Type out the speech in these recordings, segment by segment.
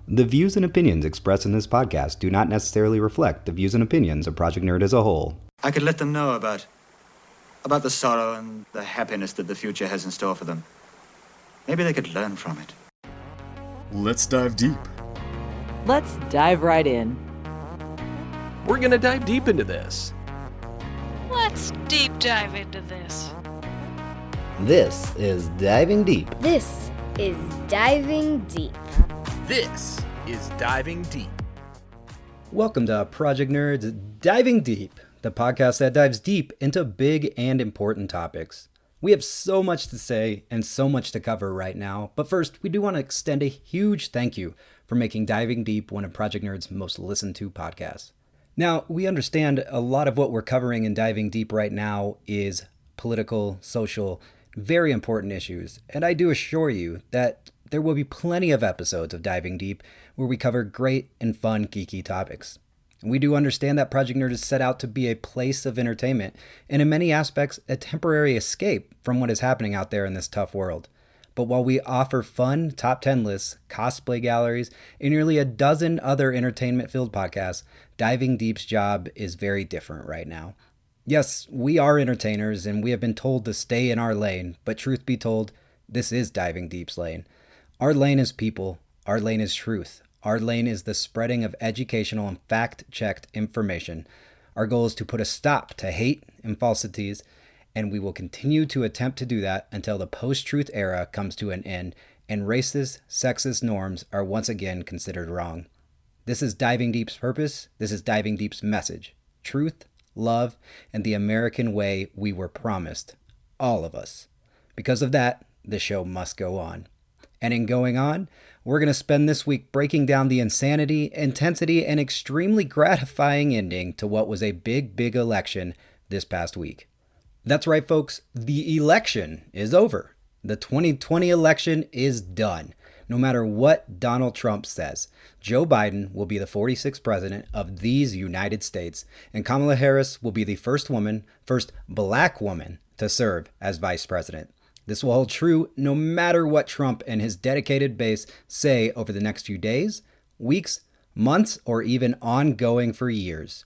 The views and opinions expressed in this podcast do not necessarily reflect the views and opinions of Project Nerd as a whole. I could let them know about the sorrow and the happiness that the future has in store for them. Maybe they could learn from it. Let's dive deep. Let's dive right in. We're gonna dive deep into this. Let's deep dive into this. This is Diving Deep. This is Diving Deep. This is Diving Deep. Welcome to Project Nerd's Diving Deep, the podcast that dives deep into big and important topics. We have so much to say and so much to cover right now, but first, we do want to extend a huge thank you for making Diving Deep one of Project Nerd's most listened to podcasts. Now, we understand a lot of what we're covering in Diving Deep right now is political, social, very important issues, and I do assure you that there will be plenty of episodes of Diving Deep where we cover great and fun geeky topics. We do understand that Project Nerd is set out to be a place of entertainment and in many aspects a temporary escape from what is happening out there in this tough world. But while we offer fun top 10 lists, cosplay galleries, and nearly a dozen other entertainment-filled podcasts, Diving Deep's job is very different right now. Yes, we are entertainers and we have been told to stay in our lane, but truth be told, this is Diving Deep's lane. Our lane is people. Our lane is truth. Our lane is the spreading of educational and fact-checked information. Our goal is to put a stop to hate and falsities, and we will continue to attempt to do that until the post-truth era comes to an end and racist, sexist norms are once again considered wrong. This is Diving Deep's purpose. This is Diving Deep's message. Truth, love, and the American way we were promised. All of us. Because of that, the show must go on. And in going on, we're going to spend this week breaking down the insanity, intensity, and extremely gratifying ending to what was a big election this past week. That's right, folks. The election is over. The 2020 election is done. No matter what Donald Trump says, Joe Biden will be the 46th president of these United States, and Kamala Harris will be the first black woman to serve as vice president. This will hold true no matter what Trump and his dedicated base say over the next few days, weeks, months, or even ongoing for years.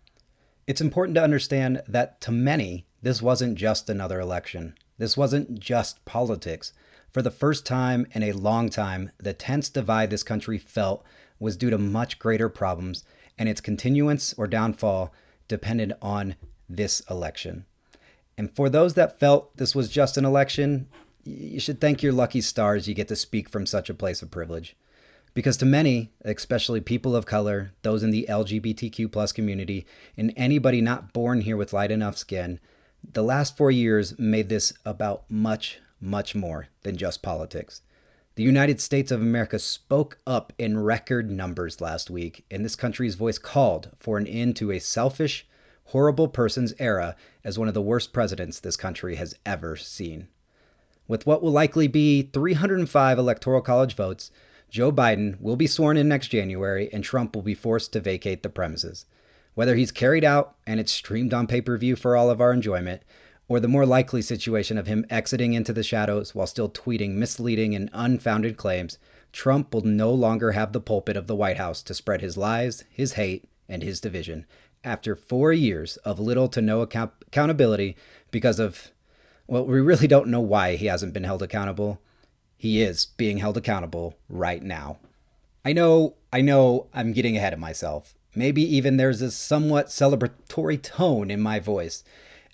It's important to understand that to many, this wasn't just another election. This wasn't just politics. For the first time in a long time, the tense divide this country felt was due to much greater problems, and its continuance or downfall depended on this election. And for those that felt this was just an election, you should thank your lucky stars you get to speak from such a place of privilege. Because to many, especially people of color, those in the LGBTQ plus community, and anybody not born here with light enough skin, the last 4 years made this about much more than just politics. The United States of America spoke up in record numbers last week, and this country's voice called for an end to a selfish, horrible person's era as one of the worst presidents this country has ever seen. With what will likely be 305 electoral college votes, Joe Biden will be sworn in next January and Trump will be forced to vacate the premises. Whether he's carried out and it's streamed on pay-per-view for all of our enjoyment, or the more likely situation of him exiting into the shadows while still tweeting misleading and unfounded claims, Trump will no longer have the pulpit of the White House to spread his lies, his hate, and his division after 4 years of little to no accountability because of, well, we really don't know why he hasn't been held accountable. He is being held accountable right now. I know I'm getting ahead of myself. Maybe even there's a somewhat celebratory tone in my voice.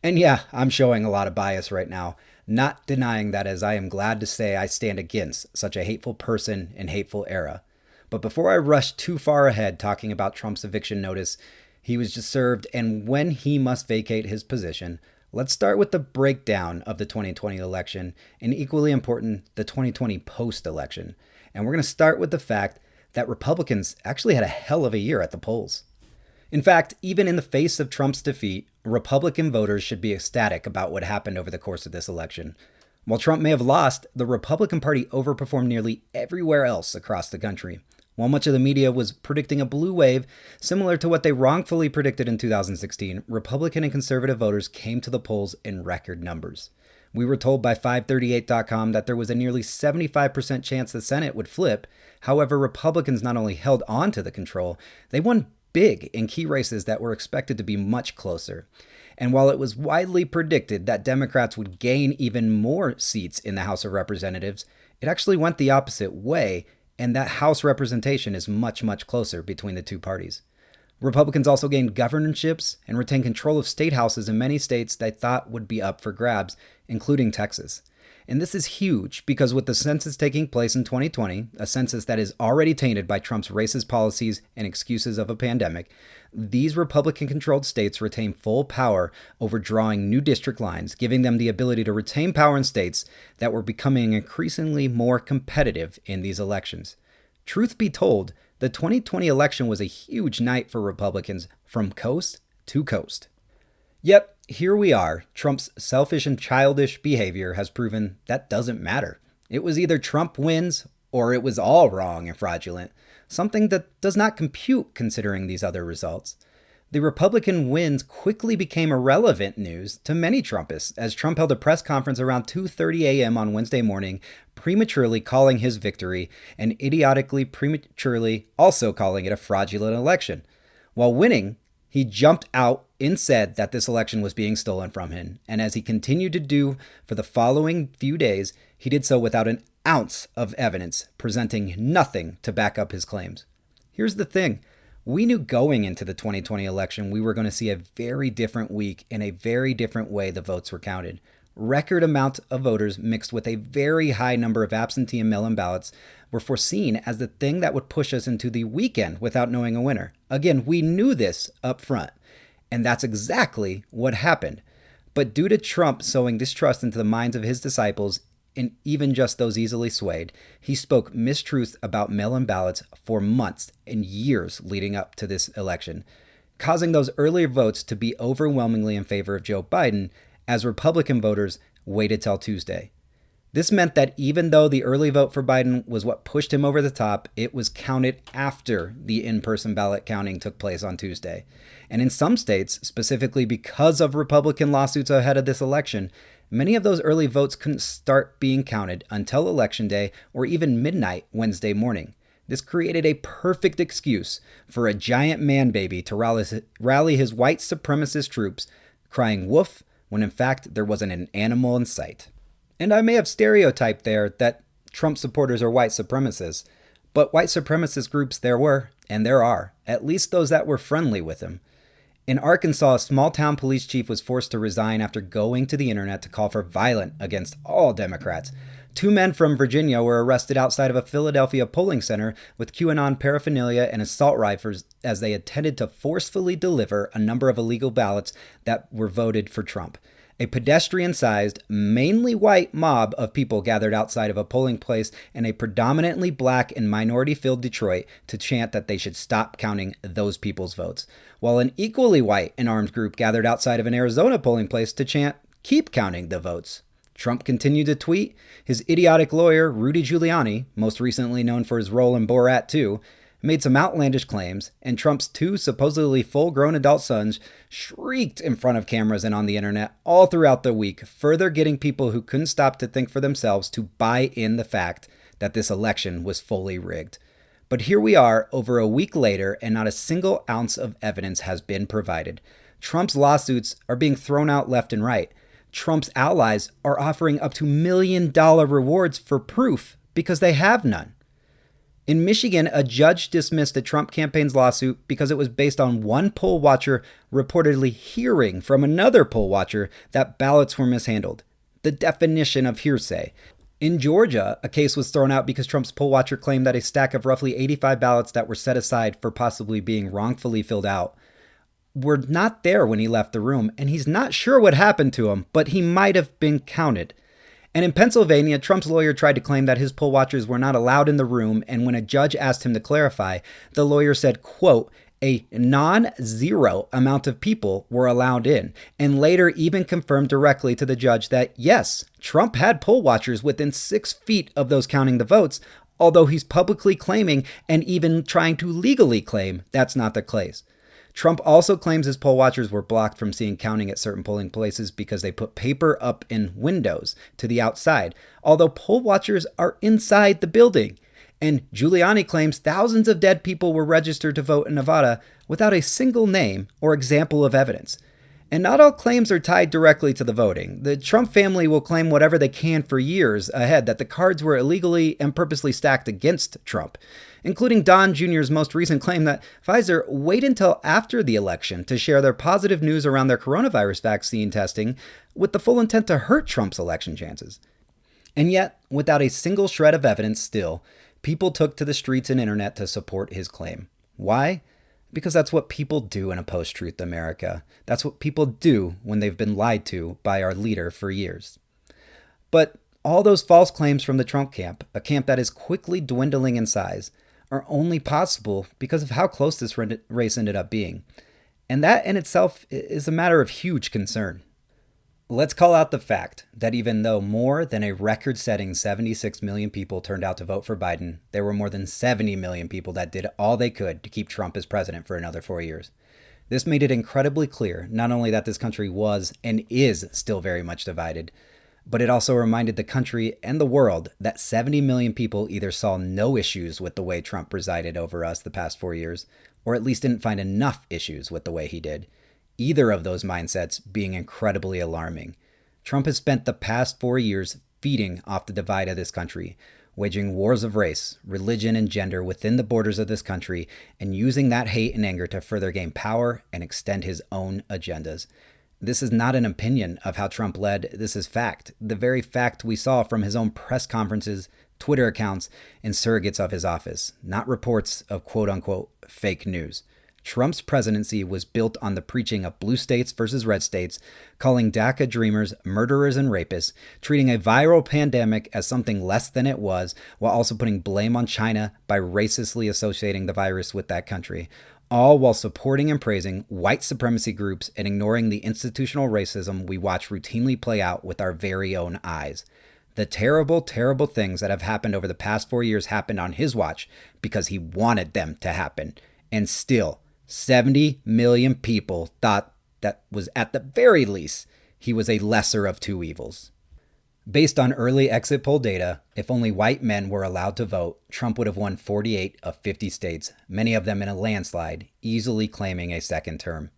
And yeah, I'm showing a lot of bias right now, not denying that, as I am glad to say I stand against such a hateful person and hateful era. But before I rush too far ahead talking about Trump's eviction notice he was just served and when he must vacate his position, let's start with the breakdown of the 2020 election and, equally important, the 2020 post-election. And we're going to start with the fact that Republicans actually had a hell of a year at the polls. In fact, even in the face of Trump's defeat, Republican voters should be ecstatic about what happened over the course of this election. While Trump may have lost, the Republican Party overperformed nearly everywhere else across the country. While much of the media was predicting a blue wave, similar to what they wrongfully predicted in 2016, Republican and conservative voters came to the polls in record numbers. We were told by 538.com that there was a nearly 75% chance the Senate would flip. However, Republicans not only held on to the control, they won big in key races that were expected to be much closer. And while it was widely predicted that Democrats would gain even more seats in the House of Representatives, it actually went the opposite way, and that House representation is much, much closer between the two parties. Republicans also gained governorships and retained control of state houses in many states they thought would be up for grabs, including Texas. And this is huge because with the census taking place in 2020, a census that is already tainted by Trump's racist policies and excuses of a pandemic, these Republican-controlled states retain full power over drawing new district lines, giving them the ability to retain power in states that were becoming increasingly more competitive in these elections. Truth be told, the 2020 election was a huge night for Republicans from coast to coast. Yet, here we are. Trump's selfish and childish behavior has proven that doesn't matter. It was either Trump wins or it was all wrong and fraudulent, something that does not compute considering these other results. The Republican wins quickly became irrelevant news to many Trumpists as Trump held a press conference around 2:30 a.m. on Wednesday morning, prematurely calling his victory and idiotically prematurely also calling it a fraudulent election. While winning, he jumped out and said that this election was being stolen from him, and as he continued to do for the following few days, he did so without an ounce of evidence, presenting nothing to back up his claims. Here's the thing. We knew going into the 2020 election we were going to see a very different week in a very different way the votes were counted. Record amount of voters mixed with a very high number of absentee and mail-in ballots were foreseen as the thing that would push us into the weekend without knowing a winner. Again, we knew this up front, and that's exactly what happened. But due to Trump sowing distrust into the minds of his disciples, and even just those easily swayed, he spoke mistruths about mail-in ballots for months and years leading up to this election, causing those earlier votes to be overwhelmingly in favor of Joe Biden as Republican voters waited till Tuesday. This meant that even though the early vote for Biden was what pushed him over the top, it was counted after the in-person ballot counting took place on Tuesday. And in some states, specifically because of Republican lawsuits ahead of this election, many of those early votes couldn't start being counted until Election Day or even midnight Wednesday morning. This created a perfect excuse for a giant man baby to rally his white supremacist troops, crying woof, when in fact there wasn't an animal in sight. And I may have stereotyped there that Trump supporters are white supremacists, but white supremacist groups there were, and there are, at least those that were friendly with him. In Arkansas, a small-town police chief was forced to resign after going to the internet to call for violence against all Democrats. 2 men from Virginia were arrested outside of a Philadelphia polling center with QAnon paraphernalia and assault rifles as they attempted to forcefully deliver a number of illegal ballots that were voted for Trump. A pedestrian-sized, mainly white mob of people gathered outside of a polling place in a predominantly black and minority-filled Detroit to chant that they should stop counting those people's votes, while an equally white and armed group gathered outside of an Arizona polling place to chant, "Keep counting the votes." Trump continued to tweet. His idiotic lawyer, Rudy Giuliani, most recently known for his role in Borat 2, made some outlandish claims, and Trump's 2 supposedly full-grown adult sons shrieked in front of cameras and on the internet all throughout the week, further getting people who couldn't stop to think for themselves to buy in the fact that this election was fully rigged. But here we are, over a week later, and not a single ounce of evidence has been provided. Trump's lawsuits are being thrown out left and right. Trump's allies are offering up to $1 million rewards for proof because they have none. In Michigan, a judge dismissed the Trump campaign's lawsuit because it was based on one poll watcher reportedly hearing from another poll watcher that ballots were mishandled. The definition of hearsay. In Georgia, a case was thrown out because Trump's poll watcher claimed that a stack of roughly 85 ballots that were set aside for possibly being wrongfully filled out were not there when he left the room, and he's not sure what happened to them, but he might have been counted. And in Pennsylvania, Trump's lawyer tried to claim that his poll watchers were not allowed in the room, and when a judge asked him to clarify, the lawyer said, quote, a non-zero amount of people were allowed in, and later even confirmed directly to the judge that, yes, Trump had poll watchers within 6 feet of those counting the votes, although he's publicly claiming and even trying to legally claim that's not the case. Trump also claims his poll watchers were blocked from seeing counting at certain polling places because they put paper up in windows to the outside, although poll watchers are inside the building. And Giuliani claims thousands of dead people were registered to vote in Nevada without a single name or example of evidence. And not all claims are tied directly to the voting. The Trump family will claim whatever they can for years ahead that the cards were illegally and purposely stacked against Trump, including Don Jr.'s most recent claim that Pfizer waited until after the election to share their positive news around their coronavirus vaccine testing with the full intent to hurt Trump's election chances. And yet, without a single shred of evidence still, people took to the streets and internet to support his claim. Why? Because that's what people do in a post-truth America. That's what people do when they've been lied to by our leader for years. But all those false claims from the Trump camp, a camp that is quickly dwindling in size, are only possible because of how close this race ended up being. And that in itself is a matter of huge concern. Let's call out the fact that even though more than a record-setting 76 million people turned out to vote for Biden, there were more than 70 million people that did all they could to keep Trump as president for another 4 years. This made it incredibly clear not only that this country was and is still very much divided, but it also reminded the country and the world that 70 million people either saw no issues with the way Trump presided over us the past 4 years, or at least didn't find enough issues with the way he did. Either of those mindsets being incredibly alarming. Trump has spent the past 4 years feeding off the divide of this country, waging wars of race, religion, and gender within the borders of this country, and using that hate and anger to further gain power and extend his own agendas. This is not an opinion of how Trump led. This is fact. The very fact we saw from his own press conferences, Twitter accounts, and surrogates of his office, not reports of quote-unquote fake news. Trump's presidency was built on the preaching of blue states versus red states, calling DACA dreamers murderers and rapists, treating a viral pandemic as something less than it was, while also putting blame on China by racistly associating the virus with that country, all while supporting and praising white supremacy groups and ignoring the institutional racism we watch routinely play out with our very own eyes. The terrible, terrible things that have happened over the past 4 years happened on his watch because he wanted them to happen. And still, 70 million people thought that was at the very least, he was a lesser of two evils. Based on early exit poll data, if only white men were allowed to vote, Trump would have won 48 of 50 states, many of them in a landslide, easily claiming a second term.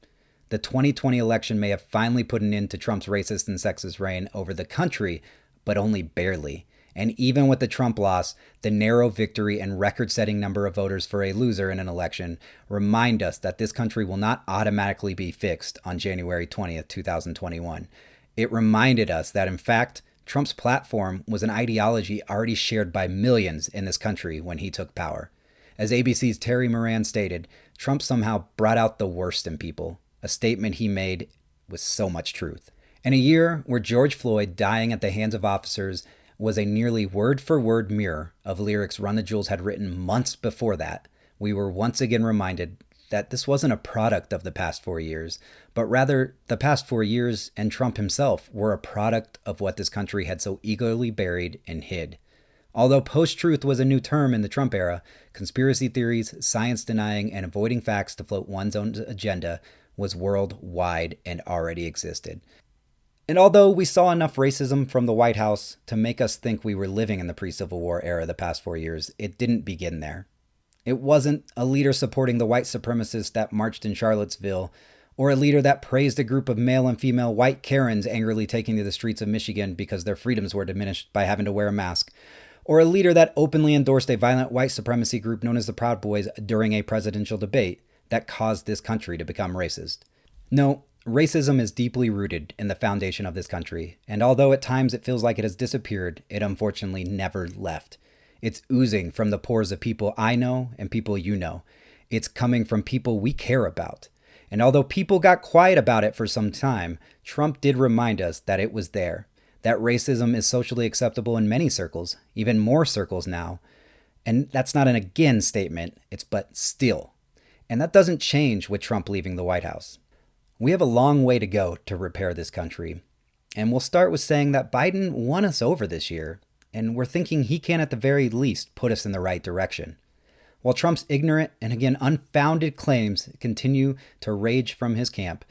The 2020 election may have finally put an end to Trump's racist and sexist reign over the country, but only barely. And even with the Trump loss, the narrow victory and record-setting number of voters for a loser in an election remind us that this country will not automatically be fixed on January 20th, 2021. It reminded us that, in fact, Trump's platform was an ideology already shared by millions in this country when he took power. As ABC's Terry Moran stated, Trump somehow brought out the worst in people, a statement he made with so much truth. In a year where George Floyd dying at the hands of officers was a nearly word-for-word mirror of lyrics Run the Jewels had written months before that, we were once again reminded that this wasn't a product of the past 4 years, but rather the past 4 years and Trump himself were a product of what this country had so eagerly buried and hid. Although post-truth was a new term in the Trump era, conspiracy theories, science denying, and avoiding facts to float one's own agenda was worldwide and already existed. And although we saw enough racism from the White House to make us think we were living in the pre-Civil War era the past 4 years, it didn't begin there. It wasn't a leader supporting the white supremacists that marched in Charlottesville, or a leader that praised a group of male and female white Karens angrily taking to the streets of Michigan because their freedoms were diminished by having to wear a mask, or a leader that openly endorsed a violent white supremacy group known as the Proud Boys during a presidential debate that caused this country to become racist. No, racism is deeply rooted in the foundation of this country, and although at times it feels like it has disappeared, it unfortunately never left. It's oozing from the pores of people I know and people you know. It's coming from people we care about. And although people got quiet about it for some time, Trump did remind us that it was there, that racism is socially acceptable in many circles, even more circles now. And that's not an again statement, it's but still. And that doesn't change with Trump leaving the White House. We have a long way to go to repair this country. And we'll start with saying that Biden won us over this year, and we're thinking he can at the very least put us in the right direction. While Trump's ignorant and again unfounded claims continue to rage from his camp,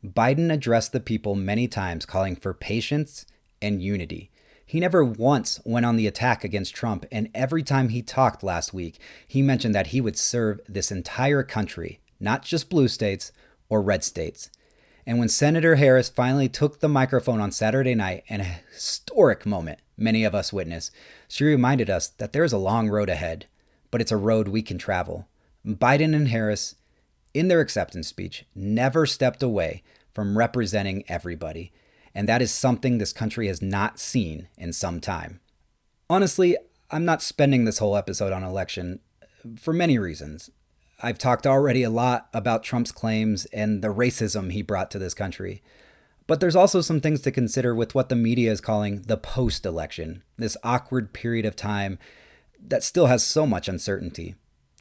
Biden addressed the people many times, calling for patience and unity. He never once went on the attack against Trump, and every time he talked last week, he mentioned that he would serve this entire country, not just blue states or red states. And when Senator Harris finally took the microphone on Saturday night, in a historic moment many of us witnessed, she reminded us that there is a long road ahead, but it's a road we can travel. Biden and Harris, in their acceptance speech, never stepped away from representing everybody. And that is something this country has not seen in some time. Honestly, I'm not spending this whole episode on election for many reasons. I've talked already a lot about Trump's claims and the racism he brought to this country. But there's also some things to consider with what the media is calling the post-election, this awkward period of time that still has so much uncertainty.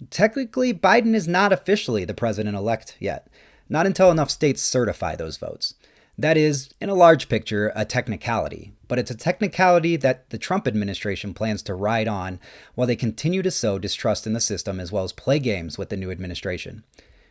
Technically, Biden is not officially the president-elect yet, not until enough states certify those votes. That is, in a large picture, a technicality, but it's a technicality that the Trump administration plans to ride on while they continue to sow distrust in the system as well as play games with the new administration.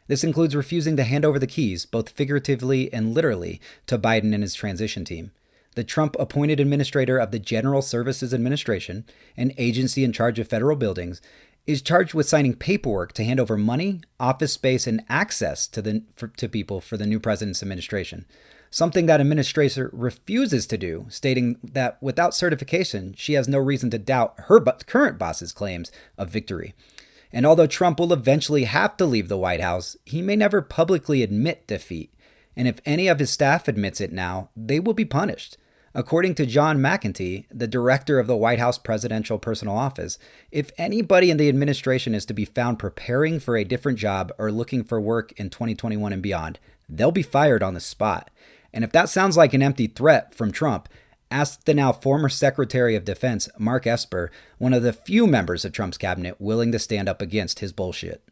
This includes refusing to hand over the keys, both figuratively and literally, to Biden and his transition team. The Trump-appointed administrator of the General Services Administration, an agency in charge of federal buildings, is charged with signing paperwork to hand over money, office space, and access to people for the new president's administration. Something that administrator refuses to do, stating that without certification, she has no reason to doubt her current boss's claims of victory. And although Trump will eventually have to leave the White House, he may never publicly admit defeat. And if any of his staff admits it now, they will be punished. According to John McEntee, the director of the White House Presidential Personal Office, if anybody in the administration is to be found preparing for a different job or looking for work in 2021 and beyond, they'll be fired on the spot. And if that sounds like an empty threat from Trump, ask the now former Secretary of Defense, Mark Esper, one of the few members of Trump's cabinet willing to stand up against his bullshit.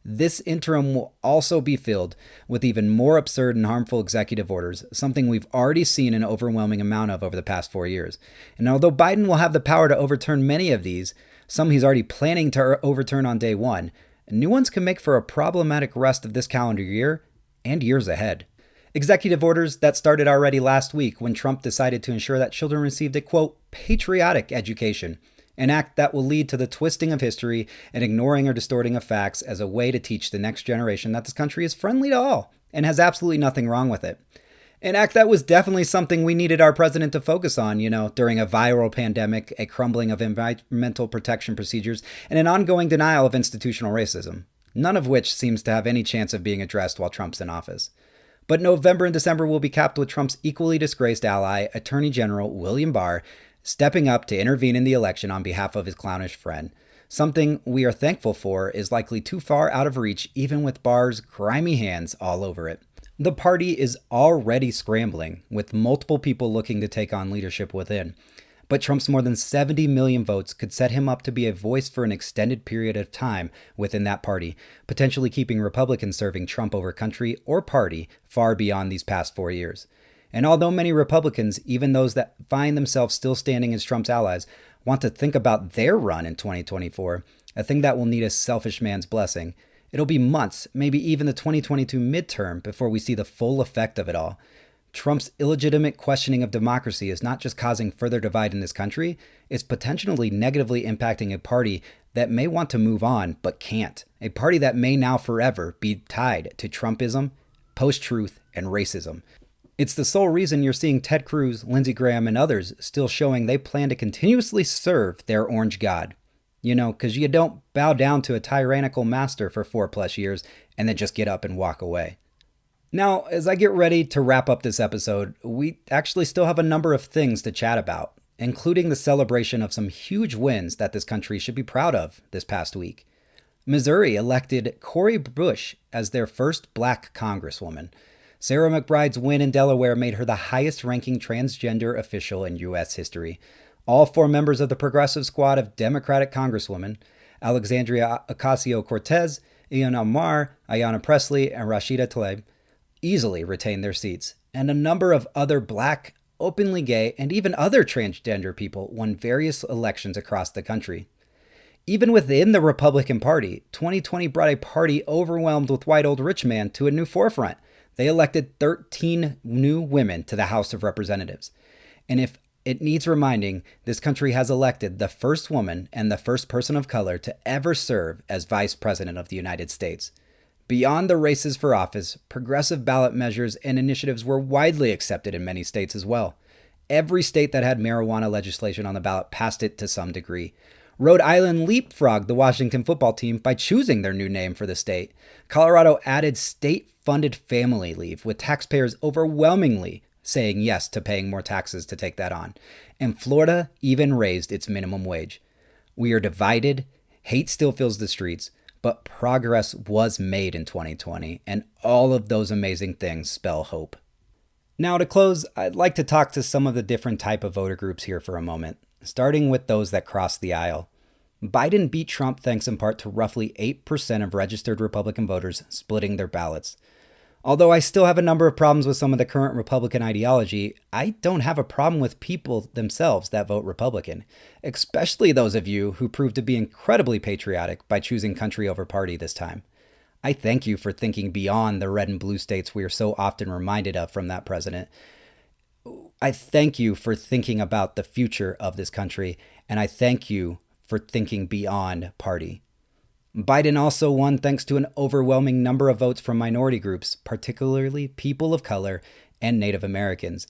This interim will also be filled with even more absurd and harmful executive orders, something we've already seen an overwhelming amount of over the past 4 years. And although Biden will have the power to overturn many of these, some he's already planning to overturn on day one, new ones can make for a problematic rest of this calendar year and years ahead. Executive orders that started already last week when Trump decided to ensure that children received a, quote, patriotic education, an act that will lead to the twisting of history and ignoring or distorting of facts as a way to teach the next generation that this country is friendly to all and has absolutely nothing wrong with it. An act that was definitely something we needed our president to focus on, during a viral pandemic, a crumbling of environmental protection procedures, and an ongoing denial of institutional racism, none of which seems to have any chance of being addressed while Trump's in office. But November and December will be capped with Trump's equally disgraced ally, Attorney General William Barr, stepping up to intervene in the election on behalf of his clownish friend. Something we are thankful for is likely too far out of reach, even with Barr's grimy hands all over it. The party is already scrambling, with multiple people looking to take on leadership within. But Trump's more than 70 million votes could set him up to be a voice for an extended period of time within that party, potentially keeping Republicans serving Trump over country or party far beyond these past 4 years. And although many Republicans, even those that find themselves still standing as Trump's allies, want to think about their run in 2024, a thing that will need a selfish man's blessing, it'll be months, maybe even the 2022 midterm, before we see the full effect of it all. Trump's illegitimate questioning of democracy is not just causing further divide in this country, it's potentially negatively impacting a party that may want to move on but can't. A party that may now forever be tied to Trumpism, post-truth, and racism. It's the sole reason you're seeing Ted Cruz, Lindsey Graham, and others still showing they plan to continuously serve their orange god. Because you don't bow down to a tyrannical master for 4+ years and then just get up and walk away. Now, as I get ready to wrap up this episode, we actually still have a number of things to chat about, including the celebration of some huge wins that this country should be proud of this past week. Missouri elected Cori Bush as their first black congresswoman. Sarah McBride's win in Delaware made her the highest-ranking transgender official in U.S. history. All 4 members of the progressive squad of Democratic congresswomen, Alexandria Ocasio-Cortez, Ilhan Omar, Ayanna Pressley, and Rashida Tlaib, easily retained their seats, and a number of other black, openly gay, and even other transgender people won various elections across the country. Even within the Republican Party, 2020 brought a party overwhelmed with white old rich man to a new forefront. They elected 13 new women to the House of Representatives. And if it needs reminding, this country has elected the first woman and the first person of color to ever serve as Vice President of the United States. Beyond the races for office, progressive ballot measures and initiatives were widely accepted in many states as well. Every state that had marijuana legislation on the ballot passed it to some degree. Rhode Island leapfrogged the Washington football team by choosing their new name for the state. Colorado added state-funded family leave, with taxpayers overwhelmingly saying yes to paying more taxes to take that on. And Florida even raised its minimum wage. We are divided, hate still fills the streets, but progress was made in 2020, and all of those amazing things spell hope. Now to close, I'd like to talk to some of the different type of voter groups here for a moment, starting with those that crossed the aisle. Biden beat Trump thanks in part to roughly 8% of registered Republican voters splitting their ballots. Although I still have a number of problems with some of the current Republican ideology, I don't have a problem with people themselves that vote Republican, especially those of you who prove to be incredibly patriotic by choosing country over party this time. I thank you for thinking beyond the red and blue states we are so often reminded of from that president. I thank you for thinking about the future of this country, and I thank you for thinking beyond party. Biden also won thanks to an overwhelming number of votes from minority groups, particularly people of color and Native Americans.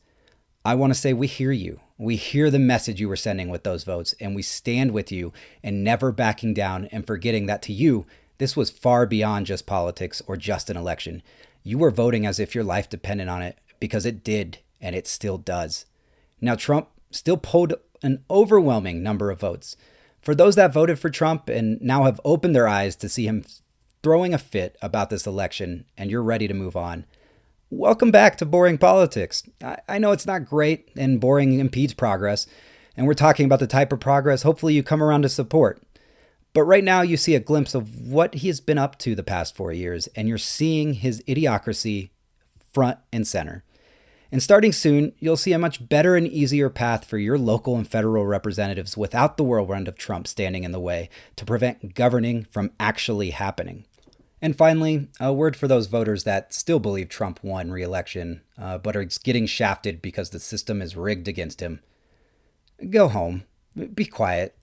I want to say we hear you. We hear the message you were sending with those votes, and we stand with you and never backing down and forgetting that to you, this was far beyond just politics or just an election. You were voting as if your life depended on it, because it did, and it still does. Now, Trump still polled an overwhelming number of votes. For those that voted for Trump and now have opened their eyes to see him throwing a fit about this election, and you're ready to move on, welcome back to boring politics. I know it's not great, and boring impedes progress, and we're talking about the type of progress hopefully you come around to support. But right now you see a glimpse of what he has been up to the past 4 years, and you're seeing his idiocracy front and center. And starting soon, you'll see a much better and easier path for your local and federal representatives without the whirlwind of Trump standing in the way to prevent governing from actually happening. And finally, a word for those voters that still believe Trump won re-election, but are getting shafted because the system is rigged against him. Go home. Be quiet.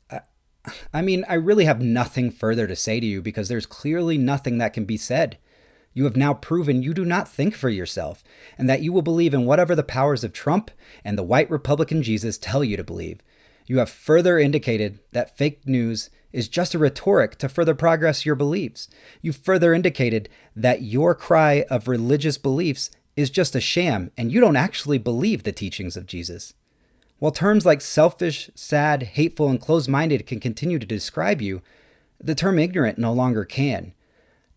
I really have nothing further to say to you because there's clearly nothing that can be said. You have now proven you do not think for yourself, and that you will believe in whatever the powers of Trump and the white Republican Jesus tell you to believe. You have further indicated that fake news is just a rhetoric to further progress your beliefs. You've further indicated that your cry of religious beliefs is just a sham, and you don't actually believe the teachings of Jesus. While terms like selfish, sad, hateful, and closed-minded can continue to describe you, the term ignorant no longer can.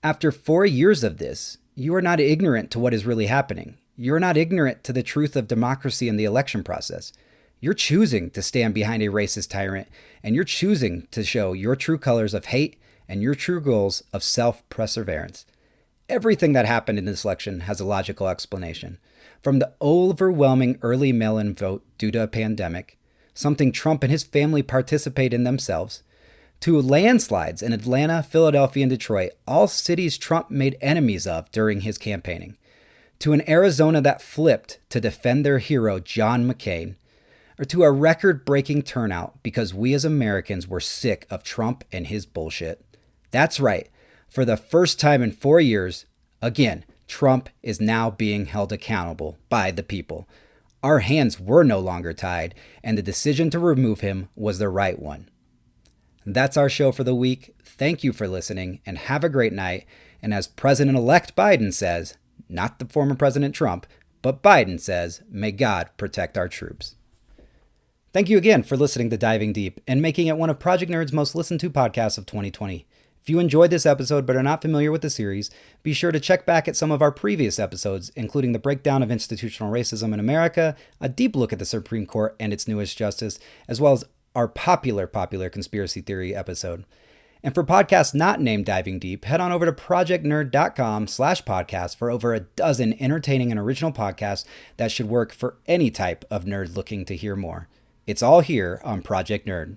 After 4 years of this, you are not ignorant to what is really happening. You're not ignorant to the truth of democracy and the election process. You're choosing to stand behind a racist tyrant, and you're choosing to show your true colors of hate and your true goals of self-perseverance. Everything that happened in this election has a logical explanation. From the overwhelming early mail-in vote due to a pandemic, something Trump and his family participate in themselves, to landslides in Atlanta, Philadelphia, and Detroit, all cities Trump made enemies of during his campaigning, to an Arizona that flipped to defend their hero, John McCain, or to a record-breaking turnout because we as Americans were sick of Trump and his bullshit. That's right. For the first time in 4 years, again, Trump is now being held accountable by the people. Our hands were no longer tied, and the decision to remove him was the right one. That's our show for the week. Thank you for listening, and have a great night. And as President-elect Biden says, not the former President Trump, but Biden says, may God protect our troops. Thank you again for listening to Diving Deep and making it one of Project Nerd's most listened to podcasts of 2020. If you enjoyed this episode but are not familiar with the series, be sure to check back at some of our previous episodes, including the breakdown of institutional racism in America, a deep look at the Supreme Court and its newest justice, as well as our popular conspiracy theory episode. And for podcasts not named Diving Deep, head on over to projectnerd.com/podcast for over a dozen entertaining and original podcasts that should work for any type of nerd looking to hear more. It's all here on Project Nerd.